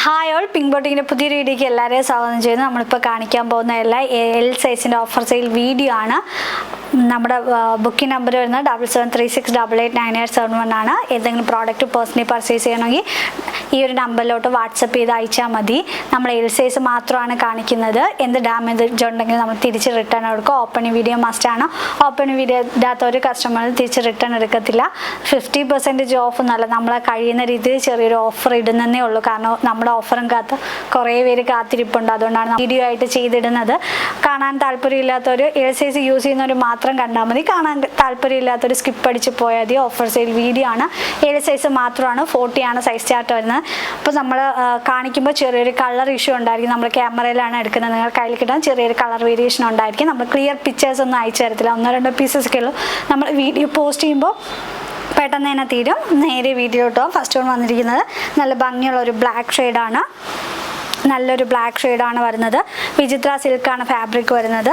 Hi all, pink ബോട്ടിങ്ങിൻ്റെ പുതിയൊരു വീഡിയോയ്ക്ക് എല്ലാവരെയും സ്വാഗതം ചെയ്യുന്നു. നമ്മളിപ്പോൾ കാണിക്കാൻ പോകുന്ന എല്ലാ എൽ സൈസിൻ്റെ ഓഫർ സെയിൽ വീഡിയോ ആണ്. നമ്മുടെ ബുക്കിംഗ് നമ്പർ വരുന്നത് 7736889871 ആണ്. ഏതെങ്കിലും പ്രോഡക്റ്റ് പേഴ്സണലി പർച്ചേസ് ചെയ്യണമെങ്കിൽ ഈ ഒരു നമ്പറിലോട്ട് വാട്സപ്പ് ചെയ്ത് അയച്ചാൽ മതി. നമ്മൾ എൽ സൈസ് മാത്രമാണ് കാണിക്കുന്നത്. എന്ത് ഡാമേജ് ഉണ്ടെങ്കിൽ നമ്മൾ തിരിച്ച് റിട്ടേൺ എടുക്കും. ഓപ്പണിംഗ് വീഡിയോ മസ്റ്റാണ്. ഓപ്പണിംഗ് വീഡിയോ ഇടാത്ത ഒരു കസ്റ്റമറിന് തിരിച്ച് റിട്ടേൺ എടുക്കത്തില്ല. 50% ഓഫ് എന്നല്ല, നമ്മളെ കഴിയുന്ന രീതിയിൽ ചെറിയൊരു ഓഫർ ഇടുന്നതേ ഉള്ളൂ. കാരണം നമ്മുടെ ഓഫറും കുറേ പേര് കാത്തിരിപ്പുണ്ട്. അതുകൊണ്ടാണ് വീഡിയോ ആയിട്ട് ചെയ്തിടുന്നത്. കാണാൻ താല്പര്യമില്ലാത്തവർ എൽ സൈസ് യൂസ് ചെയ്യുന്നവർ മാത്രം കണ്ടാൽ മതി. കാണാൻ താല്പര്യമില്ലാത്തവർ സ്കിപ്പ് അടിച്ച് പോയാൽ മതി. ഓഫർ സെയിൽ വീഡിയോ ആണ്. എൽ സൈസ് മാത്രമാണ്. 40 ആണ് സൈസ് ചാർട്ട് വരുന്നത്. അപ്പോൾ നമ്മൾ കാണിക്കുമ്പോൾ ചെറിയൊരു കളർ ഇഷ്യൂ ഉണ്ടായിരിക്കും. നമ്മൾ ക്യാമറയിലാണ് എടുക്കുന്നത്. നിങ്ങൾ കയ്യിൽ കിട്ടാൻ ചെറിയൊരു കളർ വേരിയേഷൻ ഉണ്ടായിരിക്കും. നമ്മൾ ക്ലിയർ പിക്ചേഴ്സ് ഒന്നും അയച്ചു തരത്തില്ല. 1-2 പീസസൊക്കെ ഉള്ളൂ. നമ്മൾ വീഡിയോ പോസ്റ്റ് ചെയ്യുമ്പോൾ പെട്ടെന്ന് തന്നെ തീരും. നേരെ വീഡിയോ കിട്ടും. ഫസ്റ്റ് വൺ വന്നിരിക്കുന്നത് നല്ല ഭംഗിയുള്ള ഒരു ബ്ലാക്ക് ഷെയ്ഡാണ്. നല്ലൊരു ബ്ലാക്ക് ഷെയ്ഡാണ് വരുന്നത്. വിചിത്ര സിൽക്കാണ് ഫാബ്രിക് വരുന്നത്.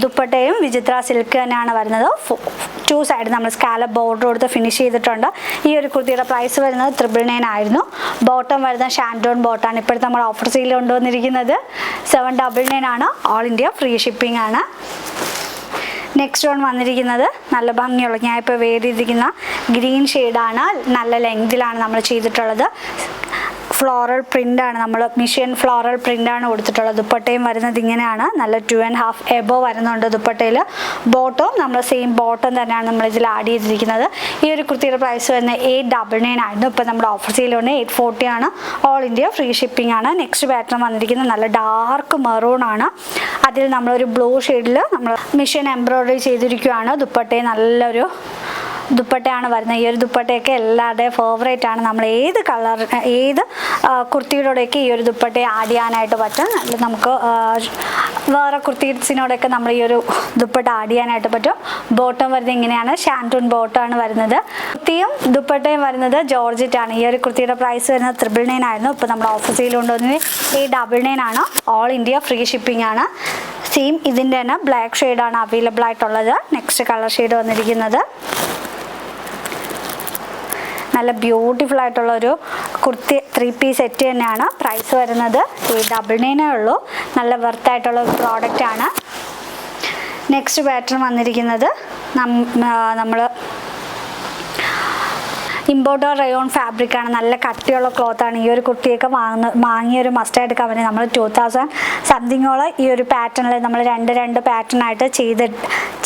ദുപ്പട്ടയും വിചിത്ര സിൽക്ക് തന്നെയാണ് വരുന്നത്. 2 സൈഡ് നമ്മൾ സ്കാലപ്പ് ബോർഡർ കൊടുത്ത് ഫിനിഷ് ചെയ്തിട്ടുണ്ട്. ഈ ഒരു കുർത്തിയുടെ പ്രൈസ് വരുന്നത് 999 ആയിരുന്നു. ബോട്ടം വരുന്നത് ഷാൻഡോൺ ബോട്ടാണ്. ഇപ്പോഴത്തെ നമ്മൾ ഓഫർ സെയിൽ കൊണ്ടുവന്നിരിക്കുന്നത് 799 ആണ്. ഓൾ ഇന്ത്യ ഫ്രീ ഷിപ്പിംഗ് ആണ്. നെക്സ്റ്റ് വൺ വന്നിരിക്കുന്നത് നല്ല ഭംഗിയുള്ള, ഞാൻ ഇപ്പോൾ വേദിയിരിക്കുന്ന ഗ്രീൻ ഷെയ്ഡാണ്. നല്ല ലെങ്തിലാണ് നമ്മൾ ചെയ്തിട്ടുള്ളത്. ഫ്ലോറൽ പ്രിൻ്റാണ്, നമ്മൾ മിഷ്യൻ ഫ്ലോറൽ പ്രിൻ്റാണ് കൊടുത്തിട്ടുള്ളത്. ദുപ്പട്ടയും വരുന്നത് ഇങ്ങനെയാണ്. നല്ല 2.5 എബോ വരുന്നുണ്ട് ദുപ്പട്ടയിൽ. ബോട്ടവും നമ്മൾ സെയിം ബോട്ടം തന്നെയാണ് നമ്മൾ ഇതിൽ ആഡ് ചെയ്തിരിക്കുന്നത്. ഈ ഒരു കുർത്തിയുടെ പ്രൈസ് വരുന്നത് 899 ആയിരുന്നു. ഇപ്പോൾ നമ്മുടെ ഓഫർ സെയിലുണ്ട് 840 ആണ്. ഓൾ ഇന്ത്യ ഫ്രീ ഷിപ്പിംഗ് ആണ്. നെക്സ്റ്റ് പാറ്റേൺ വന്നിരിക്കുന്നത് നല്ല ഡാർക്ക് മെറൂൺ ആണ്. അതിൽ നമ്മളൊരു ബ്ലൂ ഷെയ്ഡിൽ നമ്മൾ മിഷ്യൻ എംബ്രോയ്ഡറി ചെയ്തിരിക്കുകയാണ്. ദുപ്പട്ടയും നല്ലൊരു ദുപ്പട്ടയാണ് വരുന്നത്. ഈ ഒരു ദുപ്പട്ടയൊക്കെ എല്ലാവരുടെയും ഫേവറേറ്റ് ആണ്. നമ്മൾ ഏത് കളർ ഏത് കുർത്തിയോടെയൊക്കെ ഈ ഒരു ദുപ്പട്ടയെ ആഡ് ചെയ്യാനായിട്ട് പറ്റും. നമുക്ക് വേറെ കുർത്തീസിനോടൊക്കെ നമ്മൾ ഈ ഒരു ദുപ്പട്ട ആഡ് ചെയ്യാനായിട്ട് പറ്റും. ബോട്ടം വരുന്നത് ഇങ്ങനെയാണ്. ഷാൻറ്റൂൺ ബോട്ടമാണ് വരുന്നത്. കുർത്തിയും ദുപ്പട്ടയും വരുന്നത് ജോർജറ്റ് ആണ്. ഈ ഒരു കുർത്തിയുടെ പ്രൈസ് വരുന്നത് 999 ആയിരുന്നു. ഇപ്പോൾ നമ്മുടെ ഓഫർ സെയിൽ കൊണ്ടുവന്നത് 899 ആണ്. ഓൾ ഇന്ത്യ ഫ്രീ ഷിപ്പിംഗ് ആണ്. സെയിം ഇതിൻ്റെ തന്നെ ബ്ലാക്ക് ഷെയ്ഡാണ് അവൈലബിൾ ആയിട്ടുള്ളത്. നെക്സ്റ്റ് കളർ ഷെയ്ഡ് വന്നിരിക്കുന്നത് നല്ല ബ്യൂട്ടിഫുൾ ആയിട്ടുള്ള ഒരു കുർത്തി 3 പീസ് സെറ്റ് തന്നെയാണ്. പ്രൈസ് വരുന്നത് 899 ഉള്ളൂ. നല്ല വെർത്തായിട്ടുള്ള ഒരു പ്രോഡക്റ്റ് ആണ്. നെക്സ്റ്റ് പാറ്റേൺ വന്നിരിക്കുന്നത് നമ്മൾ ഇമ്പോർട്ടഡ് റയോൺ ഫാബ്രിക് ആണ്. നല്ല കട്ടിയുള്ള ക്ലോത്താണ്. ഈ ഒരു കുർത്തിയൊക്കെ വാങ്ങിയൊരു മസ്റ്റായിട്ട് കമ്പനി നമ്മൾ 2000 സംതിങ്ങോളം ഈ ഒരു പാറ്റേണിൽ നമ്മൾ 2 പാറ്റേൺ ആയിട്ട്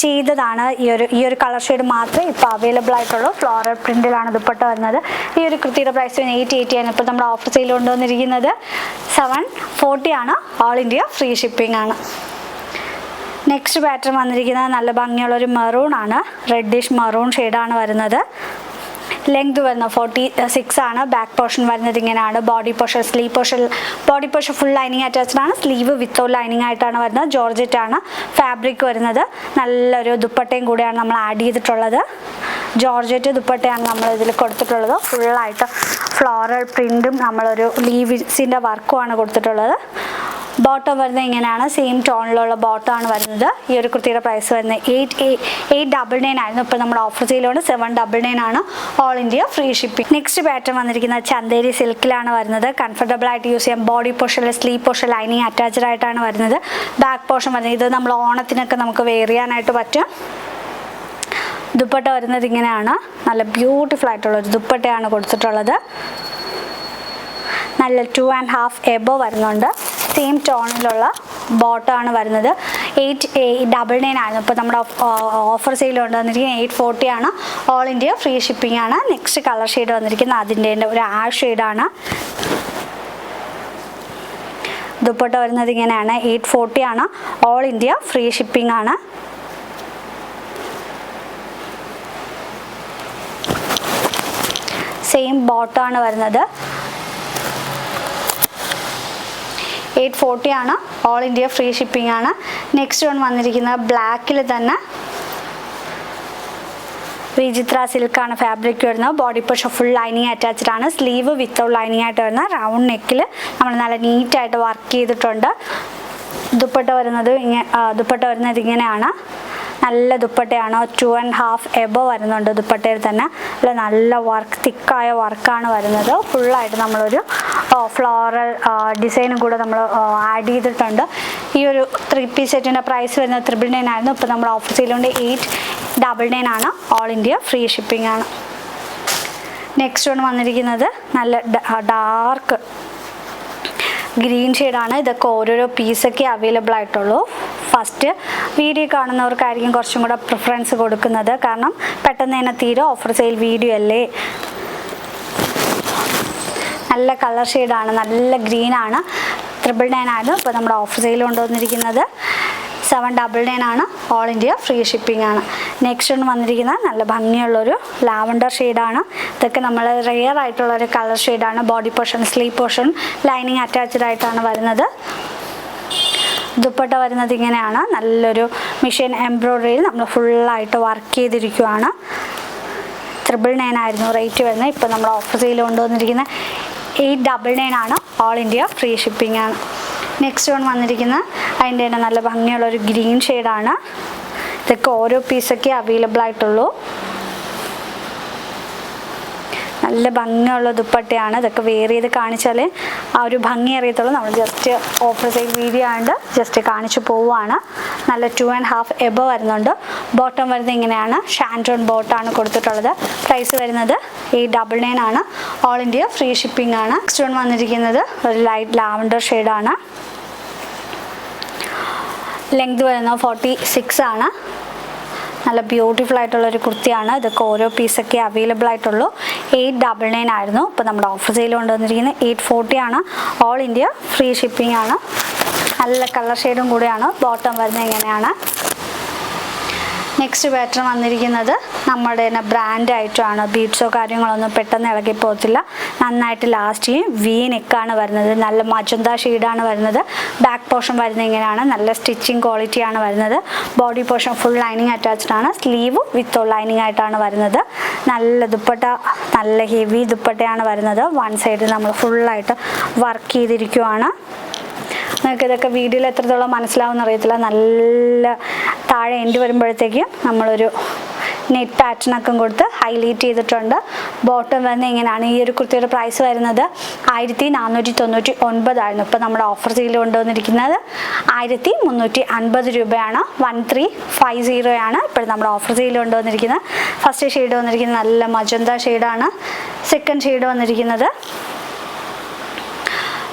ചെയ്തതാണ്. ഈ ഒരു കളർ ഷെയ്ഡ് മാത്രമേ ഇപ്പോൾ അവൈലബിൾ ആയിട്ടുള്ളൂ. ഫ്ലോറൽ പ്രിന്റിലാണ് ദുപ്പട്ട വരുന്നത്. ഈ ഒരു കുർത്തിയുടെ പ്രൈസ് 880 ആണ്. ഇപ്പോൾ നമ്മുടെ ഓഫർ സെയിൽ കൊണ്ടുവന്നിരിക്കുന്നത് 740 ആണ്. ഓൾ ഇന്ത്യ ഫ്രീ ഷിപ്പിംഗ് ആണ്. നെക്സ്റ്റ് പാറ്റേൺ വന്നിരിക്കുന്നത് നല്ല ഭംഗിയുള്ളൊരു മെറൂൺ ആണ്. റെഡിഷ് മെറൂൺ ഷെയ്ഡാണ് വരുന്നത്. ലെങ്ത് വരുന്നത് 46 ആണ്. ബാക്ക് പോർഷൻ വരുന്നത് ഇങ്ങനെയാണ്. Body portion body portion full lining attached ആണ്. സ്ലീവ് വിത്തൗട്ട് ലൈനിങ് ആയിട്ടാണ് വരുന്നത്. ജോർജറ്റ് ആണ് ഫാബ്രിക് വരുന്നത്. നല്ലൊരു ദുപ്പട്ടയും കൂടിയാണ് നമ്മൾ ആഡ് ചെയ്തിട്ടുള്ളത്. ജോർജറ്റ് ദുപ്പട്ടയാണ് നമ്മൾ ഇതിൽ കൊടുത്തിട്ടുള്ളത്. ഫുള്ളായിട്ട് ഫ്ലോറൽ പ്രിൻറ്റും നമ്മളൊരു ലീവ്സിൻ്റെ വർക്കുമാണ് കൊടുത്തിട്ടുള്ളത്. ബോട്ടം വരുന്നത് ഇങ്ങനെയാണ്. സെയിം ടോണിലുള്ള ബോട്ടമാണ് വരുന്നത്. ഈ ഒരു കുർത്തിയുടെ പ്രൈസ് വരുന്നത് 899 ആയിരുന്നു. ഇപ്പോൾ നമ്മുടെ ഓഫർ സെയിലുണ്ട് 799 ആണ്. All India free shipping. Next pattern വന്നിരിക്കുന്നത് ചന്തേരി സിൽക്കിലാണ് വരുന്നത്. കംഫർട്ടബിൾ ആയിട്ട് യൂസ് ചെയ്യാം. ബോഡി പോർഷനിൽ സ്ലീവ് പോർഷൻ ലൈനിങ് അറ്റാച്ച്ഡ് ആയിട്ടാണ് വരുന്നത്. ബാക്ക് പോർഷൻ വരുന്നത് ഇത് നമ്മൾ ഓണത്തിനൊക്കെ നമുക്ക് വെയർ ചെയ്യാനായിട്ട് പറ്റും. ദുപ്പട്ട വരുന്നത് ഇങ്ങനെയാണ്. നല്ല ബ്യൂട്ടിഫുൾ ആയിട്ടുള്ള ഒരു ദുപ്പട്ടയാണ് കൊടുത്തിട്ടുള്ളത്. നല്ല 2.5 എബോ വരുന്നുണ്ട്. സെയിം ടോണിലുള്ള ബോട്ടമാണ് വരുന്നത്. 899 ആയിരുന്നു. ഇപ്പോൾ നമ്മുടെ ഓഫർ സെയിൽ കൊണ്ടുവന്നിരിക്കുന്നത് 840 ആണ്. ഓൾ ഇന്ത്യ ഫ്രീ ഷിപ്പിംഗ് ആണ്. നെക്സ്റ്റ് കളർ ഷെയ്ഡ് വന്നിരിക്കുന്നത് അതിൻ്റെ ഒരു ആഷ് ഷെയ്ഡാണ്. ദുപ്പട്ട വരുന്നത് ഇങ്ങനെയാണ്. 840 ആണ്. ഓൾ ഇന്ത്യ ഫ്രീ ഷിപ്പിംഗ് ആണ്. സെയിം ബോട്ടമാണ് വരുന്നത്. 840 ആണ്. ഓൾ ഇന്ത്യ ഫ്രീ ഷിപ്പിംഗ് ആണ്. നെക്സ്റ്റ് വൺ വന്നിരിക്കുന്നത് ബ്ലാക്കിൽ തന്നെ വിചിത്ര സിൽക്കാണ് ഫാബ്രിക് വരുന്നത്. Body portion full lining attached ആണ്. സ്ലീവ് വിത്തൗട്ട് ലൈനിങ് ആയിട്ട് വരുന്ന റൗണ്ട് നെക്കിൽ നമ്മൾ നല്ല നീറ്റായിട്ട് വർക്ക് ചെയ്തിട്ടുണ്ട്. ദുപ്പട്ട വരുന്നത് ഇങ്ങനെയാണ്. നല്ല ദുപ്പട്ടയാണ്. 2.5 എബോ വരുന്നുണ്ട് ദുപ്പട്ടയിൽ തന്നെ. നല്ല വർക്ക്, തിക്കായ വർക്കാണ് വരുന്നത്. ഫുള്ളായിട്ട് നമ്മളൊരു ഫ്ലോറൽ ഡിസൈനും കൂടെ നമ്മൾ ആഡ് ചെയ്തിട്ടുണ്ട്. ഈ ഒരു 3 പീസ് സെറ്റിൻ്റെ പ്രൈസ് വരുന്നത് 999 ആയിരുന്നു. ഇപ്പോൾ നമ്മൾ ഓഫർ സെയിലുണ്ട് 899 ആണ്. ഓൾ ഇന്ത്യ ഫ്രീ ഷിപ്പിംഗ് ആണ്. നെക്സ്റ്റ് വൺ വന്നിരിക്കുന്നത് നല്ല ഡാർക്ക് ഗ്രീൻ ഷെയ്ഡാണ്. ഇതൊക്കെ ഓരോരോ പീസൊക്കെ അവൈലബിൾ ആയിട്ടുള്ളൂ. ഫസ്റ്റ് വീഡിയോ കാണുന്നവർക്കായിരിക്കും കുറച്ചും കൂടെ പ്രിഫറൻസ് കൊടുക്കുന്നത്, കാരണം പെട്ടെന്ന് തന്നെ തീരെ ഓഫർ സെയിൽ വീഡിയോ അല്ലേ. നല്ല കളർ ഷെയ്ഡാണ്, നല്ല ഗ്രീനാണ്. 999 ആയിരുന്നു. ഇപ്പോൾ നമ്മുടെ ഓഫർ സെയിൽ കൊണ്ടുവന്നിരിക്കുന്നത് 799 ആണ്. ഓൾ ഇന്ത്യ ഫ്രീ ഷിപ്പിംഗ് ആണ്. നെക്സ്റ്റ് ഒന്ന് വന്നിരിക്കുന്ന നല്ല ഭംഗിയുള്ളൊരു ലാവൻഡർ ഷെയ്ഡാണ്. ഇതൊക്കെ നമ്മൾ റെയർ ആയിട്ടുള്ളൊരു കളർ ഷെയ്ഡാണ്. Body portion, sleeve portion lining attached ആയിട്ടാണ് വരുന്നത്. ദുപ്പട്ട വരുന്നത് ഇങ്ങനെയാണ്. നല്ലൊരു മിഷൻ എംബ്രോയ്ഡറിയിൽ നമ്മൾ ഫുള്ളായിട്ട് വർക്ക് ചെയ്തിരിക്കുകയാണ്. 999 ആയിരുന്നു റേറ്റ് വരുന്നത്. ഇപ്പോൾ നമ്മൾ ഓഫർ സെയിൽ കൊണ്ടുവന്നിരിക്കുന്ന 899 ആണ്. ഓൾ ഇന്ത്യ ഫ്രീ ഷിപ്പിംഗ് ആണ്. നെക്സ്റ്റ് വൺ വന്നിരിക്കുന്ന അതിൻ്റെ തന്നെ നല്ല ഭംഗിയുള്ളൊരു ഗ്രീൻ ഷെയ്ഡാണ്. ഇതൊക്കെ ഓരോ പീസൊക്കെ അവൈലബിൾ ആയിട്ടുള്ളൂ. നല്ല ഭംഗിയുള്ള ദുപ്പട്ടയാണ്. ഇതൊക്കെ വെയർ ചെയ്ത് കാണിച്ചാൽ ആ ഒരു ഭംഗി അറിയത്തുള്ളൂ. നമ്മൾ ജസ്റ്റ് ഓഫർ സെയിൽ വീഡിയോ ആയതുകൊണ്ട് ജസ്റ്റ് കാണിച്ചു പോവുകയാണ്. നല്ല 2.5 എബോ വരുന്നുണ്ട്. ബോട്ടം വരുന്നത് ഇങ്ങനെയാണ്. ഷാൻഡ്രോൺ ബോട്ടാണ് കൊടുത്തിട്ടുള്ളത്. പ്രൈസ് വരുന്നത് 899 ആണ്. ഓൾ ഇന്ത്യ ഫ്രീ ഷിപ്പിംഗ് ആണ്. നെക്സ്റ്റ് വൺ വന്നിരിക്കുന്നത് ഒരു ലൈറ്റ് ലാവൻഡർ ഷെയ്ഡാണ്. ലെങ്ത് വരുന്നത് 46 ആണ്. നല്ല ബ്യൂട്ടിഫുൾ ആയിട്ടുള്ളൊരു കുർത്തിയാണ്. ഇതൊക്കെ ഓരോ പീസൊക്കെ അവൈലബിൾ ആയിട്ടുള്ളൂ. 899 ആയിരുന്നു. ഇപ്പോൾ നമ്മുടെ ഓഫർ സെയിൽ കൊണ്ടുവന്നിരിക്കുന്നത് 840 ആണ്. ഓൾ ഇന്ത്യ ഫ്രീ ഷിപ്പിംഗ് ആണ്. നല്ല കളർ ഷെയ്ഡും കൂടെയാണ്. ബോട്ടം വരുന്നത് എങ്ങനെയാണ്. നെക്സ്റ്റ് പാറ്റേൺ വന്നിരിക്കുന്നത് നമ്മുടെ തന്നെ ബ്രാൻഡ് ആയിട്ടാണ്. ബീഡ്സോ കാര്യങ്ങളൊന്നും പെട്ടെന്ന് ഇളകി പോകത്തില്ല. നന്നായിട്ട് ലാസ്റ്റ് ചെയ്യും. വി നെക്കാണ് വരുന്നത്. നല്ല മജന്ത ഷെയ്ഡാണ് വരുന്നത്. ബാക്ക് പോർഷൻ വരുന്നത് ഇങ്ങനെയാണ്. നല്ല സ്റ്റിച്ചിങ് ക്വാളിറ്റിയാണ് വരുന്നത്. Body portion full lining attached ആണ്. സ്ലീവ് വിത്ത് ലൈനിങ് ആയിട്ടാണ് വരുന്നത്. നല്ല ദുപ്പട്ട, നല്ല ഹെവി ദുപ്പട്ടയാണ് വരുന്നത്. വൺ സൈഡ് നമ്മൾ ഫുള്ളായിട്ട് വർക്ക് ചെയ്തിരിക്കുവാണ്. നിങ്ങൾക്ക് ഇതൊക്കെ വീഡിയോയിൽ എത്രത്തോളം മനസ്സിലാവുമെന്ന് അറിയത്തില്ല. നല്ല താഴെ എൻഡ് വരുമ്പോഴത്തേക്കും നമ്മളൊരു നെറ്റ് പാറ്റേണൊക്കെ കൊടുത്ത് ഹൈലൈറ്റ് ചെയ്തിട്ടുണ്ട്. ബോട്ടം വരുന്നത് ഇങ്ങനെയാണ്. ഈ ഒരു കുർത്തിയുടെ പ്രൈസ് വരുന്നത് 1499 ആയിരുന്നു. ഇപ്പോൾ നമ്മുടെ ഓഫർ സെയിൽ കൊണ്ടുവന്നിരിക്കുന്നത് 1350 രൂപയാണ്. 1350 ആണ് ഇപ്പോൾ നമ്മുടെ ഓഫർ സെയിൽ കൊണ്ടുവന്നിരിക്കുന്നത്. ഫസ്റ്റ് ഷെയ്ഡ് വന്നിരിക്കുന്നത് നല്ല മജന്ത ഷെയ്ഡാണ്. സെക്കൻഡ് ഷെയ്ഡ് വന്നിരിക്കുന്നത്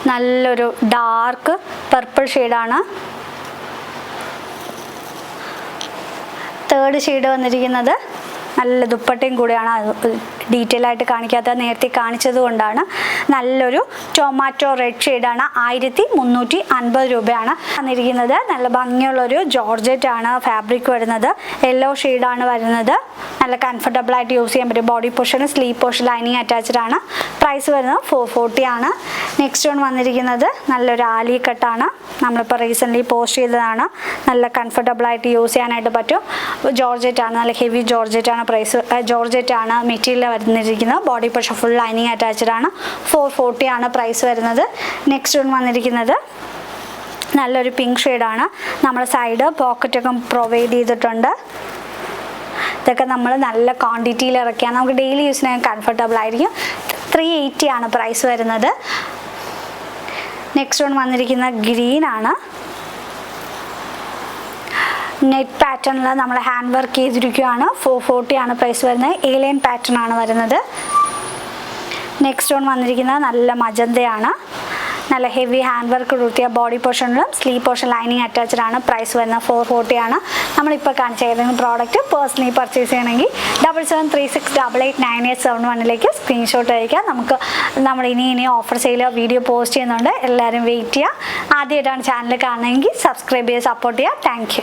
നല്ലൊരു ഡാർക്ക് പർപ്പിൾ ഷെയ്ഡാണ്. തേർഡ് ഷെയ്ഡ് വന്നിരിക്കുന്നത് നല്ല ദുപ്പട്ടയും കൂടെയാണ്. ഡീറ്റെയിൽ ആയിട്ട് കാണിക്കാത്ത നേരത്തെ കാണിച്ചത് കൊണ്ടാണ്. നല്ലൊരു ടൊമാറ്റോ റെഡ് ഷെയ്ഡാണ്. 1350 രൂപയാണ് വന്നിരിക്കുന്നത്. നല്ല ഭംഗിയുള്ളൊരു ജോർജറ്റ് ആണ് ഫാബ്രിക് വരുന്നത്. യെല്ലോ ഷെയ്ഡാണ് വരുന്നത്. നല്ല കംഫർട്ടബിൾ ആയിട്ട് യൂസ് ചെയ്യാൻ പറ്റും. Body portion, sleeve portion lining attached ആണ്. പ്രൈസ് വരുന്നത് 440 ആണ്. നെക്സ്റ്റ് വൺ വന്നിരിക്കുന്നത് നല്ലൊരു ആലി കട്ടാണ്. നമ്മളിപ്പോൾ റീസെൻ്റ്ലി പോസ്റ്റ് ചെയ്തതാണ്. നല്ല കംഫർട്ടബിൾ ആയിട്ട് യൂസ് ചെയ്യാനായിട്ട് പറ്റും. ജോർജറ്റ് ആണ്. നല്ല ഹെവി ജോർജറ്റ് ആണ്. പ്രൈസ് ജോർജറ്റ് ആണ് മെറ്റീരിയൽ വരുന്നിരിക്കുന്നത്. Body portion full lining attached ആണ്. 440 ആണ് പ്രൈസ് വരുന്നത്. നെക്സ്റ്റ് വൺ വന്നിരിക്കുന്നത് നല്ലൊരു പിങ്ക് ഷെയ്ഡാണ്. നമ്മുടെ സൈഡ് പോക്കറ്റൊക്കെ പ്രൊവൈഡ് ചെയ്തിട്ടുണ്ട്. ഇതൊക്കെ നമ്മൾ നല്ല ക്വാണ്ടിറ്റിയിൽ ഇറക്കിയാൽ നമുക്ക് ഡെയിലി യൂസിന് കംഫർട്ടബിൾ ആയിരിക്കും. 380 ആണ് പ്രൈസ് വരുന്നത്. നെക്സ്റ്റ് വൺ വന്നിരിക്കുന്ന ഗ്രീൻ ആണ്. നെറ്റ് പാറ്റേണിൽ നമ്മൾ ഹാൻഡ് വർക്ക് ചെയ്തിരിക്കുകയാണ്. 440 ആണ് പ്രൈസ് വരുന്നത്. ഏലിയൻ പാറ്റേൺ ആണ് വരുന്നത്. നെക്സ്റ്റ് വൺ വന്നിരിക്കുന്നത് നല്ല മജന്തയാണ്. നല്ല ഹെവി ഹാൻഡ് വർക്ക് കൊടുത്തിയ ബോഡി പോർഷനിലും സ്ലീവ് പോർഷൻ ലൈനിങ് അറ്റാച്ച്ഡ് ആണ്. പ്രൈസ് വരുന്നത് 440 ആണ്. നമ്മളിപ്പോൾ കാണിച്ച ഏതെങ്കിലും പ്രോഡക്റ്റ് പേഴ്സണലി പർച്ചേസ് ചെയ്യണമെങ്കിൽ 7736889871 സ്ക്രീൻഷോട്ട് അയക്കാം. നമ്മൾ ഇനി ഓഫർ സെയിലോ വീഡിയോ പോസ്റ്റ് ചെയ്യുന്നുണ്ട്. എല്ലാവരും വെയിറ്റ് ചെയ്യുക. ആദ്യമായിട്ടാണ് ചാനൽ കാണണമെങ്കിൽ സബ്സ്ക്രൈബ് ചെയ്ത് സപ്പോർട്ട് ചെയ്യുക. Thank you.